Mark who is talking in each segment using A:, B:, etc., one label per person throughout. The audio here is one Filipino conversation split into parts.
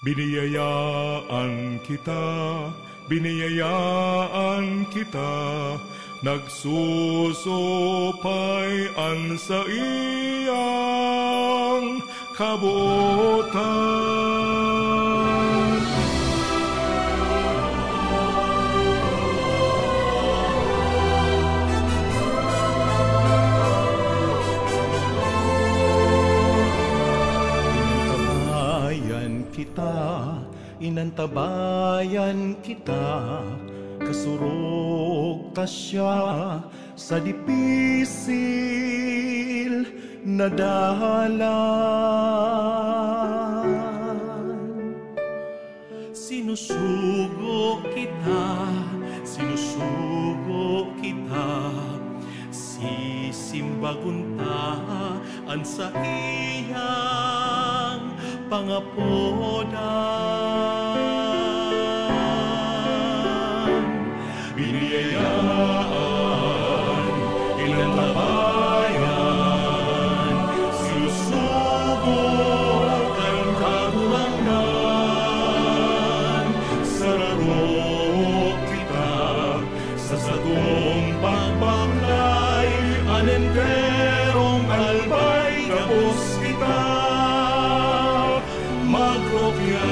A: Biniyayaan kita, biniyayaan kita, nagsusupayan sa iyang kabuotan.
B: Inantabayan kita, kasurog ta siya sa dipisil na dalan. Sinusugo kita, sisimbaguntaan sa iyang pangapodan. Biniyayaan, inantabayan, sinusugo kang kagulangan. Sararo kita sa satong pagbaklay, anenderong albay gabos kita magropya.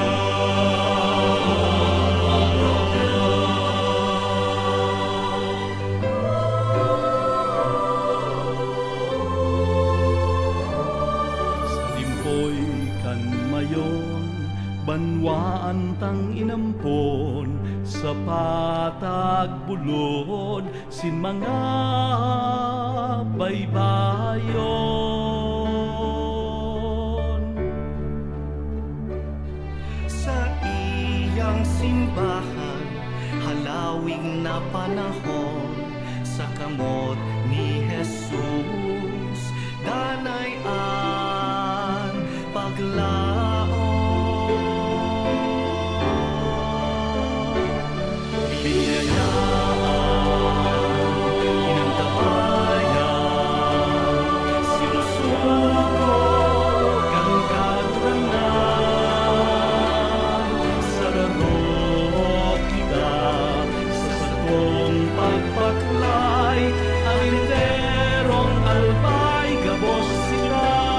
B: Banwaan tang inampon sa patag bulod sin mga baybayon. Sa iyang simbahan halawing na panahon, sa kamot ni Jesus danayan paglaon.
C: Pagpaklay, ang linderong albay, gabos sila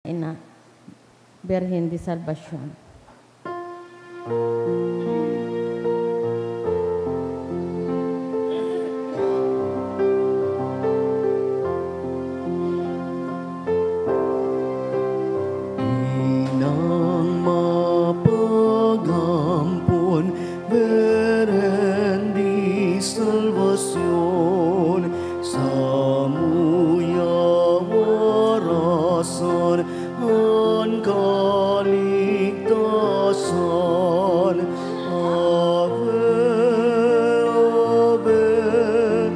C: Ina, Birhen de Salvacion.
B: Inang mapagampon, Birhen de Salvacion, sa muyawarasan ang kaligtasan. Ave, Ave,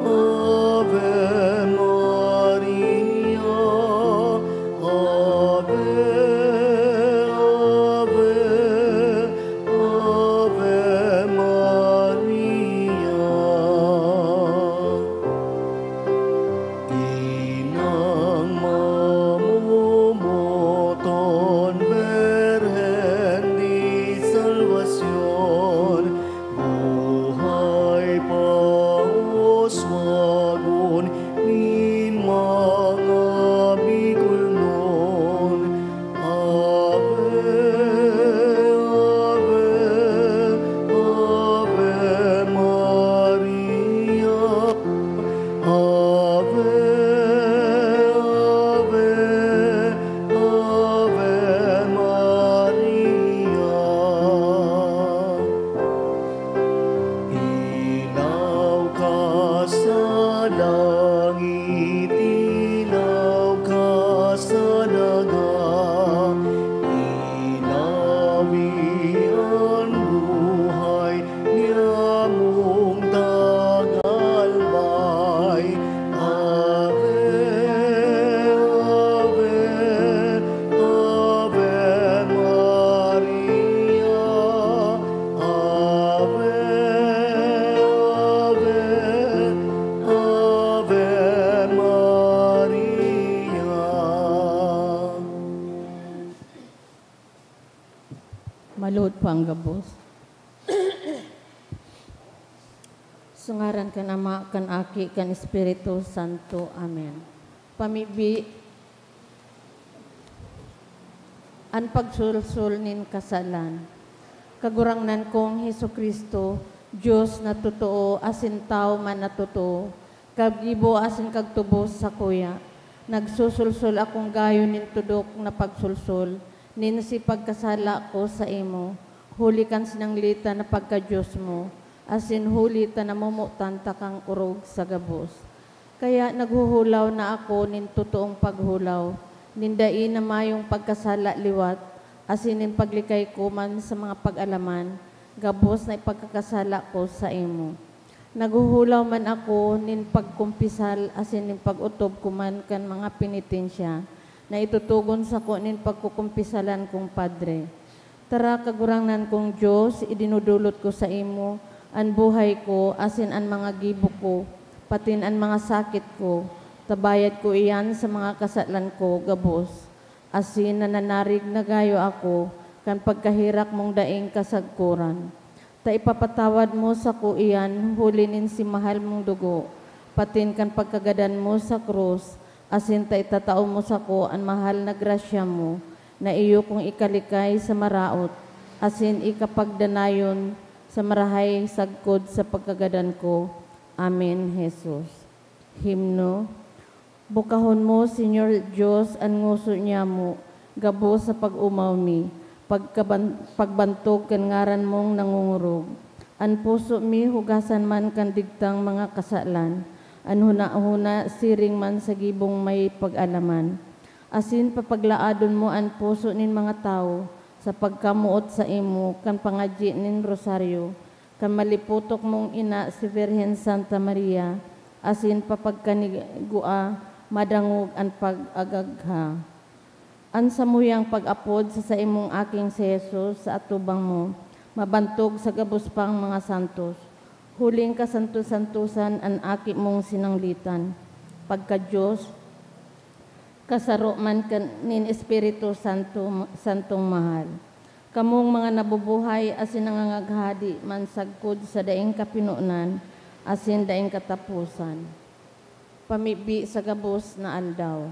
B: Ave Maria. Ave, Ave, Ave Maria. Inang mamumoton, Birhen de Salvacion, buhay pauswagon, nin mga bigulnon. Ave, Ave, Ave Maria. Ave, Ave, Ave Maria. Ilaw ka sa langit, ilaw ka sa daga, ilawi ang buhay niya mong tagalbay. Ave, Ave, Ave Maria. Ave, Ave, Ave Maria.
C: Malud po ang gabos. Sungaran kan Ama, kan Aki, kan Espiritu Santo. Amen. Pamibi, ang pagsulsul nin kasalan. Kagurangnan kong Hesus Kristo, Diyos na totoo, asin tao man na totoo, kagibo asin kagtubos sa kuya. Nagsusulsul akong gayo nin tudok na pagsulsul, nin si pagkasala ko sa imo, huli kan sinanglita na pagka-Diyos mo, asin huli ta na mumutan takang urog sa gabos. Kaya naghuhulaw na ako nin totoong paghulaw, nindai na mayong pagkasala liwat, asin nin paglikay ko man sa mga pag-alaman, gabos na ipagkakasala ko sa imo. Naghuhulaw man ako nin pagkumpisal, asin nin pag-utob ko man kan mga penitensya, na itutugon sa ko nin pagkukumpisalan kong Padre. Tara kagurangnan kong Diyos, idinudulot ko sa imo, an buhay ko, asin an mga gibo ko, patin an mga sakit ko, tabayad ko iyan sa mga kasalanan ko, gabos. Asin nananarig na gayo ako, kan pagkahirak mong daing kasagkuran. Ta ipapatawad mo sa ko iyan, hulinin si mahal mong dugo, patin kan pagkagadan mo sa krus, asin ta itatao mo sa ko an mahal na grasya mo, na iyo kong ikalikay sa maraot, asin ikapagdanayon sa marahay sagkod sa pagkagadan ko. Amen, Jesus. Himno. Bukahon mo, Senyor Diyos, an nguso niya mo, gabo sa pag-umaw mi, pagbantog kan ngaran mong nangungurog. An puso mi, hugasan man kan digtang mga kasalan, an huna-huna siring man sa gibong may pag-alaman. Asin papaglaadon mo an puso nin mga tao, sa pagkamuot sa imo, kan pangadyi nin rosaryo, kan maliputok mong ina si Virhen Santa Maria, asin papagkanigua, madangog an pag-agagha. An samuyang pag-apod sa imong aking si Jesus sa atubang mo, mabantog sa gabos pang mga santos. Huling kasantos-santusan an aki mong sinanglitan. Pagka-Diyos, kasaro man nin Espiritu Santo, Santong mahal. Kamong mga nabubuhay asin nangangaghadi man sagkod sa daing kapinunan, asin daing katapusan. Pamibi sa gabos na aldaw.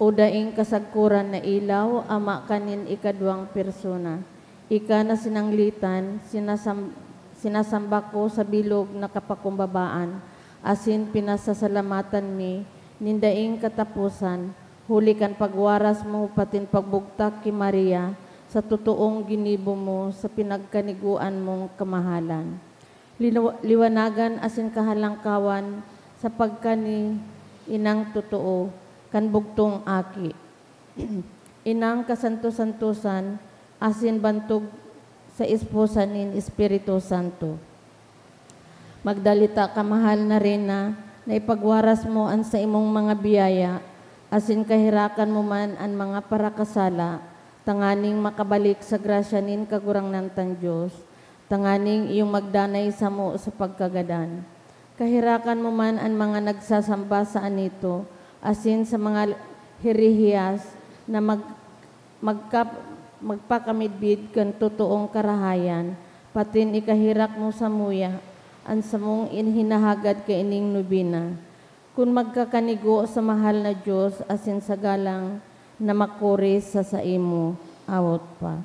C: O daing kasagkuran na ilaw, ama kanin ikadwang persona. Ika na sinanglitan, sinasamba ko sa bilog na kapakumbabaan, asin pinasasalamatan mi, nindaing katapusan, hulikan pagwaras mo patin pagbugtak ki Maria, sa totoong ginibo mo sa pinagkaniguan mong kamahalan. Liwanagan asin kahalangkawan sa pagkani inang totoo, kan bugtong aki. Inang kasanto-santosan, asin bantog sa esposa nin Espiritu Santo. Magdalita ka mahal na Reyna, na ipagwaras mo an sa imong mga biyaya, asin kahirakan mo man an mga parakasala, tanganing makabalik sa grasya nin kagurangnan tan Diyos, tanganing iyong magdanay sa mo sa pagkagadan. Kahirakan mo man an mga nagsasamba sa anito, asin sa mga hirihiyas na magpakamidbid kan totoong karahayan, patin ikahirak mo sa muya, ang samong inhinahagad ka ining nubina. Kung magkakanigo sa mahal na Diyos, asin sa galang na makuris sa saimo, awot pa.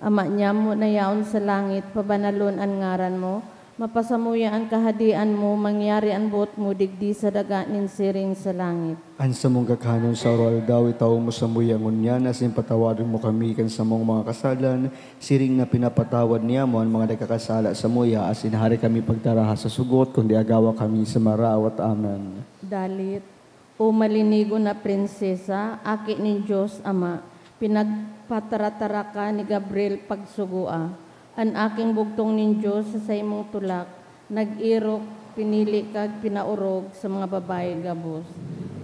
C: Ama niya mo na yaon sa langit, pabanalon ang ngaran mo, mapasamuya ang kahadian mo, mangyari ang buot mo, digdi sa daga nin siring sa langit.
B: An sa mong kakanon sa oral daw, itaw mo sa muyangon niya, asin patawarin mo kami kan sa mong mga kasalan, siring na pinapatawad niya mo ang mga nagkakasala sa muya, asin hari kami pagtaraha sa sugot, kundi agawa kami sa marawat. Amen.
C: Dalit, o malinigo na prinsesa, aki ni Diyos Ama, pinagpataratara ka ni Gabriel pagsugua, ang aking bugtong nin Diyos sa imong tulak, nag-irok, pinili kag pinaurog sa mga babae gabos.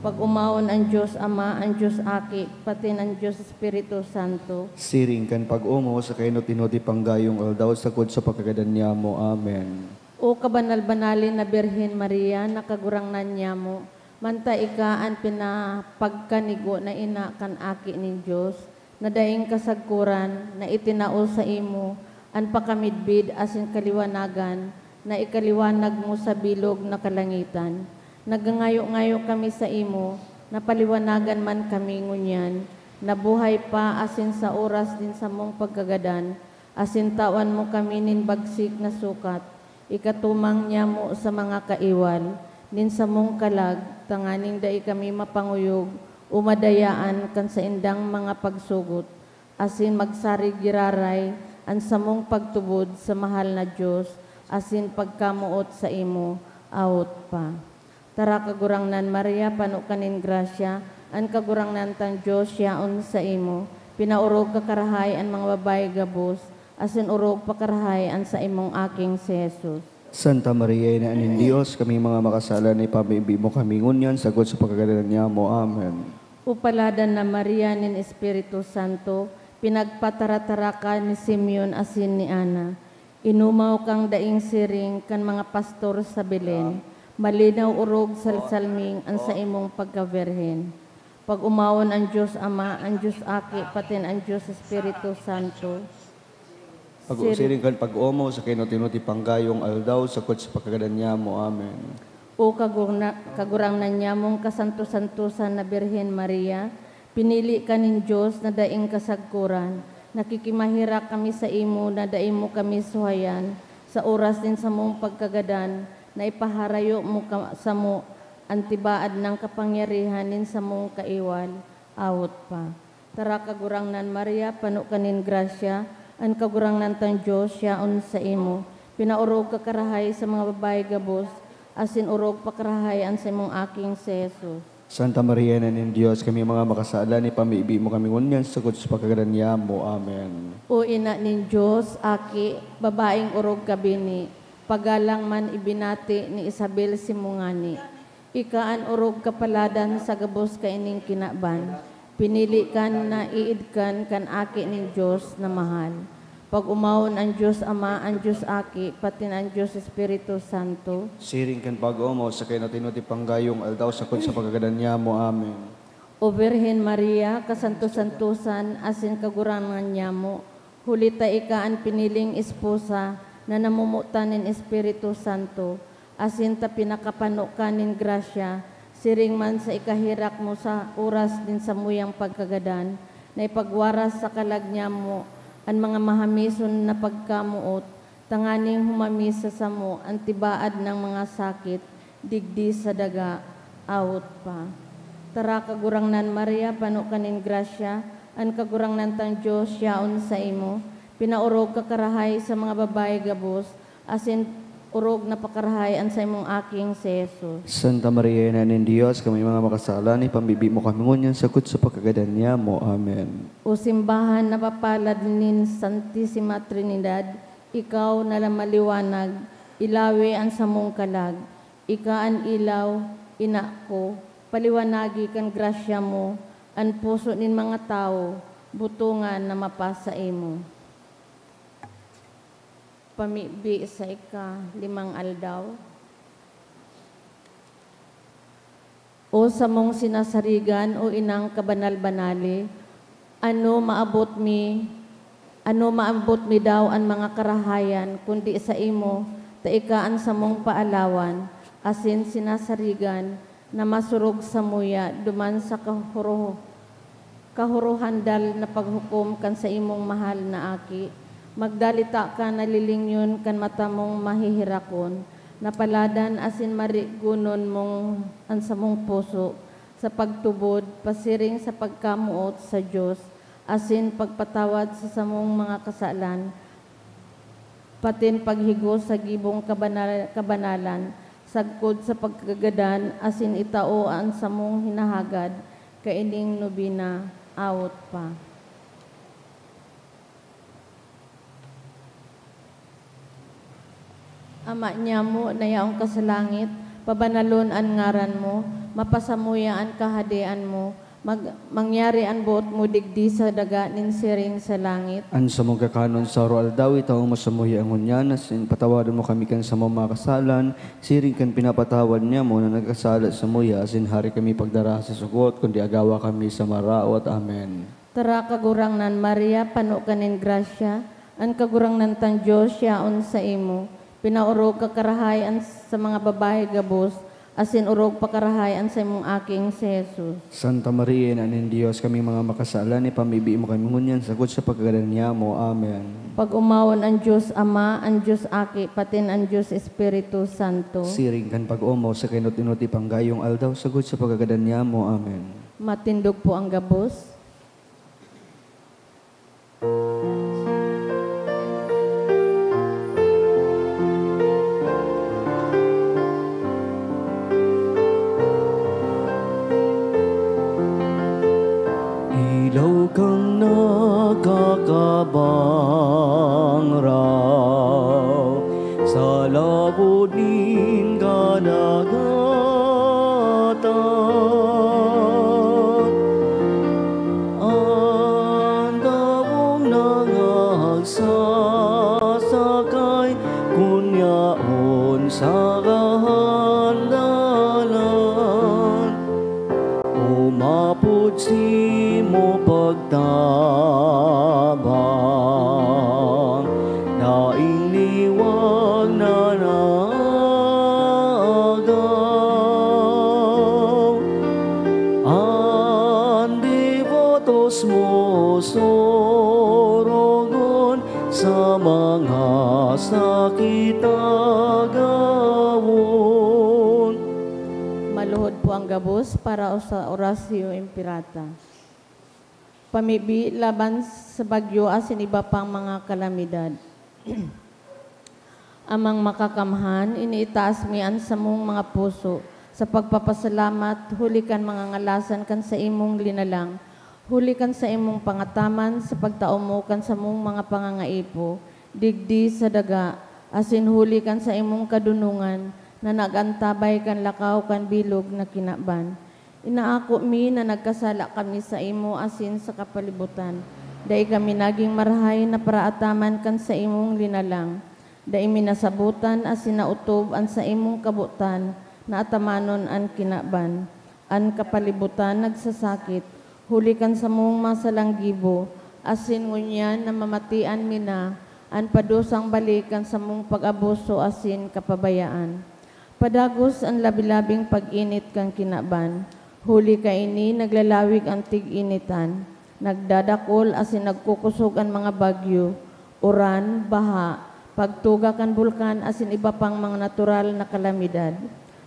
C: Pag umawon ang Diyos Ama, ang Diyos Aki, pati ang Diyos Espiritu Santo.
B: Siring kan pag-umo sa kainot-inoti panggayong aldaw sa kod sa pagkagadan niya mo. Amen.
C: O kabanal-banalin na Birhen Maria, nakagurangnan niya mo, manta ika ang pinapagkanigo na ina kan Aki ni Diyos, na daing kasagkuran na itinao sa imo, an pakamidbid asin kaliwanagan, na ikaliwanag mo sa bilog na kalangitan. Nagangayo-ngayo kami sa imo, napaliwanagan man kami ngunyan, nabuhay pa asin sa oras din sa mong pagkagadan, asin tawan mo kami nin bagsik na sukat, ikatumang niya mo sa mga kaiwal, nin sa mong kalag, tanganing dai kami mapanguyog, umadayaan kan sa indang mga pagsugot, asin magsarig giraray, ang samong pagtubod sa mahal na Diyos, asin pagkamuot sa imo, awot pa. Tara kagurangnan Maria, panukanin grasya, ang kagurangnan tan Diyos, yaon sa imo, pinaurog kakarahay ang mga babae gabos, asin urog pakarahay ang sa imong aking si Jesus.
B: Santa Maria, ina ng Diyos, kami mga makasala na ipamimbi mo kami ngunyan, sagot sa pagkagadan niya mo. Amen.
C: Upaladan na Maria nin Espiritu Santo, pinagpataratara ka ni Simeon asin ni Ana. Inumaw kang daing siring kan mga pastor sa Belen. Malinaw urog salsalming ang sa imong pagkaberhen. Pag umawon ang Diyos Ama, ang Diyos Aki, patin ang Diyos Espiritu Santo.
B: Pag-usiring kan pag-umo sa kainot-inoti panggayong aldaw sa kod sa pagkagadan niya mo. Amen.
C: O kagurangnan niya mong kasanto-santosan na Birhen Maria, pinili ka nin Diyos na daing kasagkuran, nakikimahira kami sa imo na daing mo kami suhayan, sa oras din sa mong pagkagadan, na ipaharayo mo sa mo antibaad ng kapangyarihan nin sa mong kaiwal, awot pa. Tara kagurangnan Maria, panukanin grasya, ang kagurangnan tang Diyos, yaon sa imo, pinaurog kakarahay sa mga babae gabos, asin urog pakarahay ang sa imong aking si Jesus.
B: Santa Maria, ina ng Diyos, kami mga makasala ni pamibi mo kami ngunyan, sagot sa pagkagadan niya mo. Amen.
C: O ina nin Diyos, Aki, babaeng urog kabini, pagalang man ibinati ni Isabel Simungani. Ikaan urog kapaladan sa gabos ka ining kinaban. Pinili kan na iidkan kan Aki ning Diyos na mahal. Pag umawon ang Diyos Ama, ang Diyos Aki, pati ang Diyos Espiritu Santo.
B: Siring kan pag-umo sa kainot-inoti panggayong aldaw sa kod sa pagkagadan niya mo. Amen.
C: O Birhen Maria, kasanto-santosan, asin kagurangan niya mo, hulita ika ang piniling esposa na namumutan ng Espiritu Santo, asin ta pinakapano ka nin grasya, Siring man sa ikahirak mo sa oras din sa muyang pagkagadan, na ipagwaras sa kalagnya mo ang mga mahamison na pagkamuot, tanganing humamis sa samo ang tibaad ng mga sakit, digdi sa daga, awot pa. Tara kagurangnan Maria, pano kanin grasya, ang kagurangnan tang Diyos, yaon sa imo, pinaurog kakarahay sa mga babae gabos, asin urog na pakarahay ang sa imong aking si Jesus.
B: Santa Maria, Ina ng Diyos, kami mga makasalan, ipambibi mo kami ngunyan, sagot sa pagkagadan niya mo. Amen.
C: O simbahan na papalad nin Santissima Trinidad, ikaw na maliwanag, ilawi ang samong kalag, ika ang ilaw, ina ko, paliwanagi kan grasya mo, ang puso nin mga tao, butungan na mapasa imo. Pamibi sa ika-5 aldaw. O sa mong sinasarigan o inang kabanal-banali, ano maabot mi daw ang mga karahayan, kundi sa imo, taikaan sa mong paalawan, asin sinasarigan, na masurog sa muya, duman sa kahuruhandal na paghukom kan sa imong mahal na aki. Magdalita ka nalilingyon kan mata mong mahihirakon, napaladan asin marigunon mong ang samong puso, sa pagtubod, pasiring sa pagkamuot sa Diyos, asin pagpatawad sa samong mga kasalan, patin paghigo sa gibong kabanalan, sagkod sa pagkagadan, asin itao ang samong hinahagad, kaining nobina, awot pa. Ama niya mo, nayaong ka sa langit, pabanalon ang ngaran mo, mapasamuya ang kahadian mo, mangyari ang buot mo digdi sa daga nin siring sa langit.
B: An sa mong kakanon sa oral daw, itaw mo sa muhi ang unyan, asin patawadan mo kami kan sa mga kasalan, siring kan pinapatawad niya mo na nagkasala sa muya, asin hari kami pagdara sa sugot, kundi agawa kami sa maraot. Amen.
C: Tara kagurangnan Maria, pano kanin grasya, ang kagurangnan tang Diyos, yaon sa imo, pinaurog kakarahayan sa mga babae gabos, asin urog pakarahayan sa imong aking si Jesus.
B: Santa Maria, Ina ng Diyos, kami mga makasalan, ipambibi mo kami ngunyan, sagot sa pagkagadan niya mo. Amen.
C: Pag umawon ang Diyos Ama, ang Diyos Aki, patin ang Diyos Espiritu Santo.
B: Siring kan pag-umaw sa kinut-inuti panggayong aldaw, sagot sa pagkagadan niya mo. Amen.
C: Matindog po ang gabos.
B: Ilaw kang nakakabang raw sa labod ning kadagatan. Ang dawong nangagsasakay kunyaon sa kahandalan. Umapod si mo pagtabang, daing liwag na nagaw. Ang devotos mo sorogon sa mga sakit agawon.
C: Maluhod po ang gabos para sa orasyo impirata. Pamibi laban sa bagyo asin iba pang mga kalamidad. Amang makakamhan, iniitaas mian sa mong mga puso, sa pagpapasalamat, hulikan mga ngalasan kan sa imong linalang, hulikan sa imong pangataman, sa pagtaumo kan sa mong mga pangangaipo, digdi sa daga, asin hulikan sa imong kadunungan, na nagantabay kan lakaw kan bilog na kinaban. Inaako mi na nagkasala kami sa imo asin sa kapalibutan. Dai kami naging marahay na paraataman kan sa imong linalang. Dai minasabutan asin nautob an sa imong kabutan na atamanon an kinaban. An kapalibutan nagsasakit, hulikan sa mong masalanggibo, asin ngunyan na mamatian mina, an padusang balikan sa mong pag-abuso asin kapabayaan. Padagos ang labilabing pag-init kang kinaban. Huli ka ini, naglalawig ang tig-initan. Nagdadakol asin nagkukusog ang mga bagyo. Uran, baha, pagtuga kan bulkan asin iba pang mga natural na kalamidad.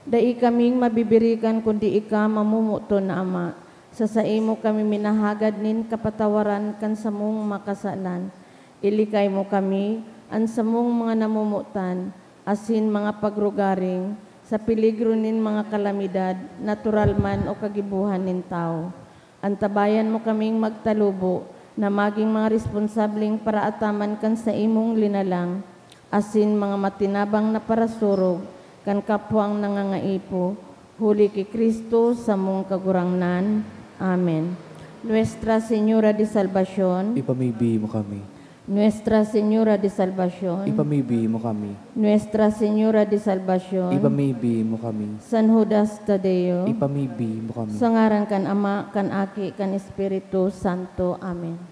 C: Dai kaming mabibirikan kundi ika mamumuto na Ama. Sa saimo kami minahagad nin kapatawaran kan samong makasalan. Ilikay mo kami, ang samong mga namumutan, asin mga pagrugaring, sa peligro nin mga kalamidad, natural man o kagibuhan nin tao. Antabayan mo kaming magtalubo, na maging mga responsabling paraataman kan sa imong linalang, asin mga matinabang na parasurog, kan kapwang nangangaipo, huli kay Kristo sa mong kagurangnan. Amen. Nuestra Señora de Salvación,
D: Ipamibigay mo kami.
C: Nuestra Señora de Salvación,
D: Ipamibigay mo kami.
C: Nuestra Señora de Salvación,
D: Ipamibigay mo kami.
C: San Judas Tadeo,
D: Ipamibigay mo kami.
C: sa ngaran kan Ama, kan Aki, kan Espiritu Santo. Amen.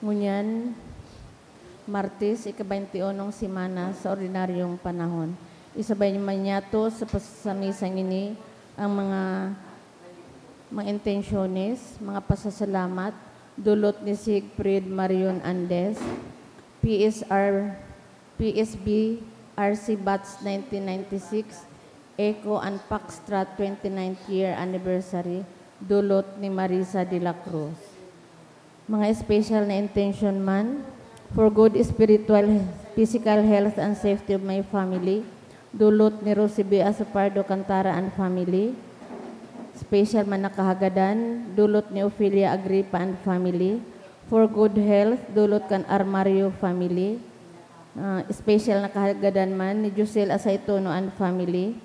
C: Ngunyan, Martes, ika-21 simana sa ordinaryong panahon. Isabay naman niya to sa misang ini ang mga intensyones, mga pasasalamat, dulot ni Siegfried Marion Andes, PSB, RC Bats 1996, Eco and Paxtra 29th year anniversary, dulot ni Marisa de la Cruz. Mga special na intention man, for good spiritual, physical health and safety of my family, dulot ni Rosibie Asopardo Cantara and family. Special man na kahagadan, dulot ni Ophelia Agripa and family. For good health, dulot kan Armario family. Special na kahagadan man ni Josel Asaitono and family.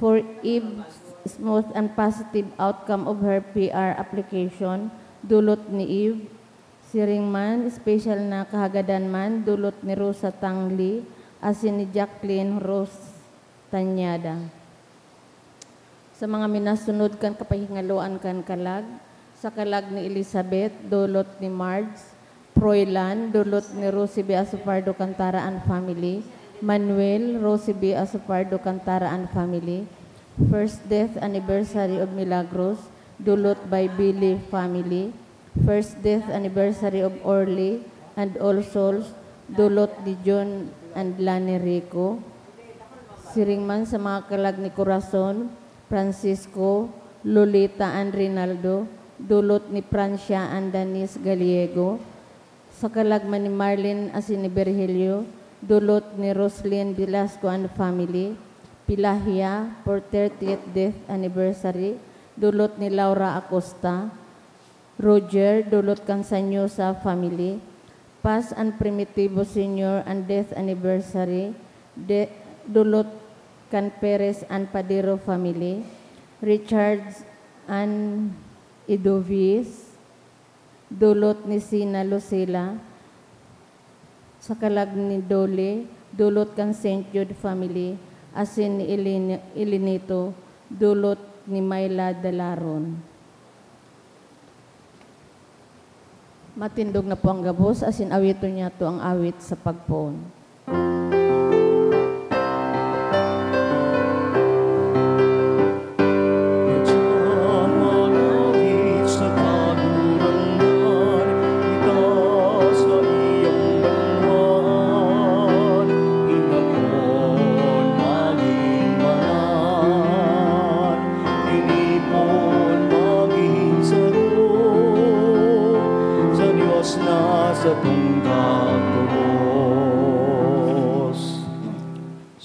C: For Eve, smooth and positive outcome of her PR application, dulot ni Eve. Siring man, special na kahagadan man, dulot ni Rosa Tangli, asin ni Jacqueline Rose Tanyada. Sa mga minasunod kan kapahingaluan kan kalag, sa kalag ni Elizabeth, dulot ni Marge, Proylan, dulot ni Rosibie Asopardo Cantara and family, Manuel, Rosibie Asopardo Cantara and family. First death anniversary of Milagros, dulot by Billy family. First death anniversary of Orly and All Souls, dulot ni John and Lani Rico. Siringman sa mga kalag ni Corazon, Francisco, Lolita and Rinaldo, dulot ni Francia and Danis Gallego. Sa kalagman ni Marlene asin ni Virgilio, dulot ni Roslyn Velasco and family. Pilahia for 30th death anniversary, dulot ni Laura Acosta. Roger, dulot kang sanyo sa family. Paz and Primitivo Senior and death anniversary, dulot kan Perez and Padero family. Richards and Idovis, dulot ni Sina Lucila. Sa kalag ni Dole, dulot kang St. Jude family. Asin ni Elinito, dulot ni Mayla Dalaron. Matindog na po ang gabos, asin awito niya to ang awit sa pagpoon.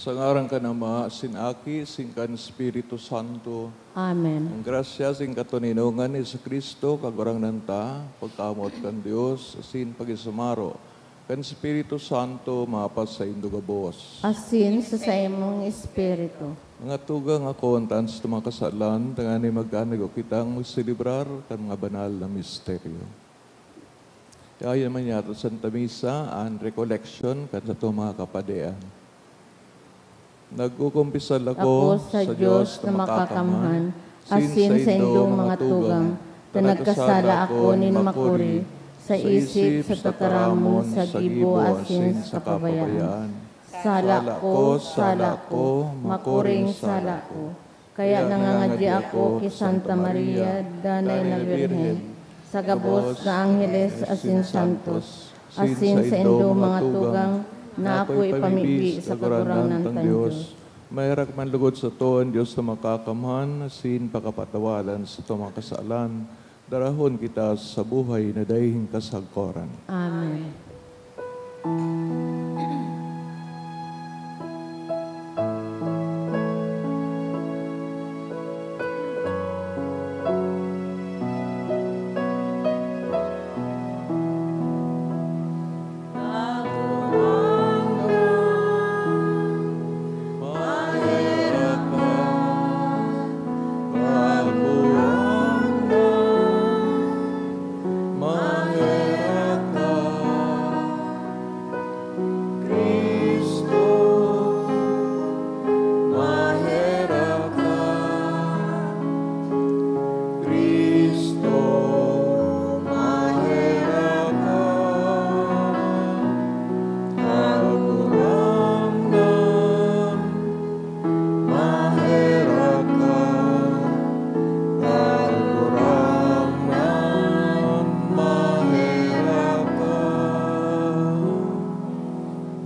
E: Sa ngaran ka Ama, sin Aki, sin kan Espiritu Santo.
C: Amen.
E: Ang grasya, sin katuninungan ni sa Kristo, kagurang nanta, pagkamot kan Dios, sin pagisumaro, kan Espiritu Santo, mapas sa indugabos.
C: Asin sa imong espiritu.
E: Mga tugang ako, ang tans mga kasalan, tangani magkanigo kitang magsilibrar kan mga banal na misteryo. Kaya man yato Santa Misa and recollection kan sa itong mga kapadean. Nagkukumpisal
C: Ako sa Diyos na makakamhan, asin sa indong mga tugang, na nagkasala ako nin makuri, sa isip, sa tataramon, sa gibo, asin sa kabayaan. Sala ko, makuring sala ko. Kaya nangangadya ako kay Santa Maria, Danay na Birhen, sa gabos na Angeles, asin santos, asin sa indong mga tugang, na ako'y pamigli sa kagurangan ng Diyos.
E: Mayrak man lugod sa toon, Diyos na makakamhan, asin pakapatawalan sa itong mga kasalan, darahon kita sa buhay na dahing kasagkoran.
C: Amen.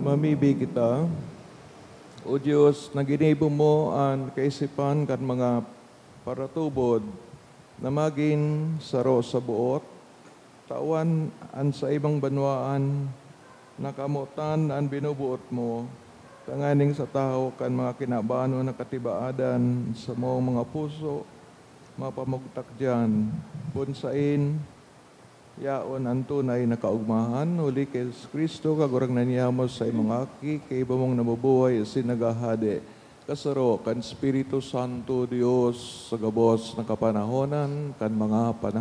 E: Mamibig kita, O Diyos, na ginibo mo ang kaisipan kan mga paratubod na maging saro sa buot, tawan an sa ibang banwaan, nakamutan ang binubuot mo, tanganing sa tao kan mga kinabano na katibaadan sa mga puso, mapamugtak dyan, punsain, yaon ang tunay na kaugmahan, uli kay Kristo, kagurang naniyamos sa imong aki, kay ibamong nabubuhay, sinagahade, kasaro, kan Espiritu Santo Dios, sa gabos na kapanahonan, kan mga panahon.